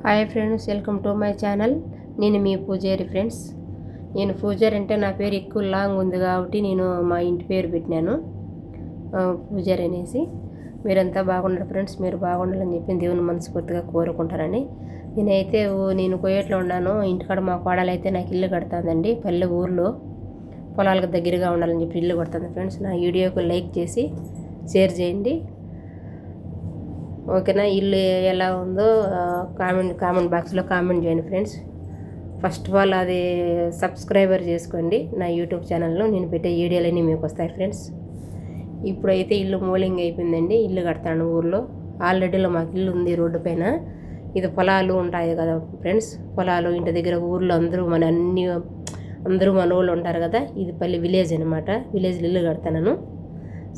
Hi friends, welcome to my channel. నేను మీ పూజారి friends. నేను పూజారి అంటే నా పేరు ఎక్కువ లాంగ్ ఉంది కాబట్టి నేను మా ఇంటి పేరు పెట్టినాను పూజారి అనేసి. మీరంతా బాగుండారు ఫ్రెండ్స్. మీరు బాగుండాలని చెప్పి దేవుని మనస్ఫూర్తిగా కోరుకుంటారని. నేను కోయట్లో ఉన్నాను. ఇంటికాడ మా కోడలైతే నాకు ఇల్లు కడుతుందండి. పల్లె ఊర్లో పొలాలకు దగ్గరగా ఉండాలని చెప్పి ఇల్లు కడుతుంది ఫ్రెండ్స్. నా వీడియోకి లైక్ చేసి షేర్ చేయండి, ఓకేనా? ఇల్లు ఎలా ఉందో కామెంట్ బాక్స్లో కామెంట్ చేయండి ఫ్రెండ్స్. ఫస్ట్ ఆఫ్ ఆల్ అది సబ్స్క్రైబర్ చేసుకోండి నా యూట్యూబ్ ఛానల్లో. నేను పెట్టే వీడియోలన్నీ మీకు వస్తాయి ఫ్రెండ్స్. ఇప్పుడైతే ఇల్లు మూలింగ్ అయిపోయిందండి. ఇల్లు కడతాను ఊర్లో. ఆల్రెడీలో మాకు ఇల్లు ఉంది రోడ్డు పైన. ఇది పొలాలు ఉంటాయి కదా ఫ్రెండ్స్. పొలాలు ఇంటి దగ్గర ఊర్లో అందరూ మన వాళ్ళు ఉంటారు కదా. ఇది పల్లె విలేజ్ అనమాట. విలేజ్లో ఇల్లు కడతాను.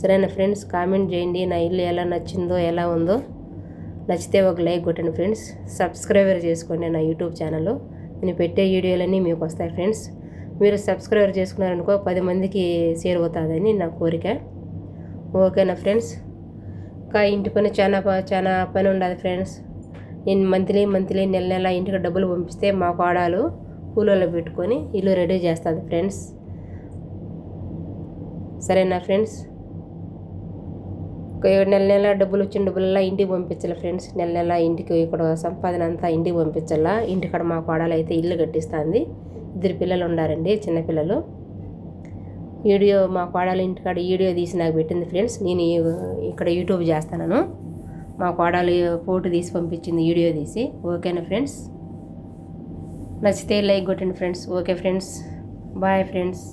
సరేనా ఫ్రెండ్స్? కామెంట్ చేయండి నా ఇల్లు ఎలా నచ్చిందో, ఎలా ఉందో. నచ్చితే ఒక లైక్ కొట్టండి ఫ్రెండ్స్. సబ్స్క్రైబర్ చేసుకోండి నా యూట్యూబ్ ఛానల్. నేను పెట్టే వీడియోలన్నీ మీకు వస్తాయి ఫ్రెండ్స్. మీరు సబ్స్క్రైబర్ చేసుకున్నారనుకో 10 మందికి షేర్ అవుతుందని నా కోరిక, ఓకేనా ఫ్రెండ్స్? ఇంకా ఇంటి పని చాలా పని ఉండదు ఫ్రెండ్స్. నేను మంత్లీ నెల ఇంటికి డబ్బులు పంపిస్తే మా కోడలు కూలీలో పెట్టుకొని ఇల్లు రెడీ చేస్తుంది ఫ్రెండ్స్. సరేనా ఫ్రెండ్స్? నెల డబ్బులు వచ్చిన డబ్బులలా ఇంటికి పంపించాలి ఫ్రెండ్స్. నెల ఇంటికి ఇక్కడ సంపాదన అంతా ఇంటికి పంపించాలా. ఇంటికాడ మా కోడలు అయితే ఇల్లు కట్టిస్తుంది. 2 పిల్లలు ఉండారండి, చిన్నపిల్లలు. మా కోడలు ఇంటికాడ వీడియో తీసి నాకు పెట్టింది ఫ్రెండ్స్. నేను ఇక్కడ యూట్యూబ్ చేస్తాను. మా కోడలు ఫోటో తీసి పంపించింది, వీడియో తీసి. ఓకేనా ఫ్రెండ్స్? నచ్చితే లైక్ కొట్టండి friends. Okay friends, bye friends.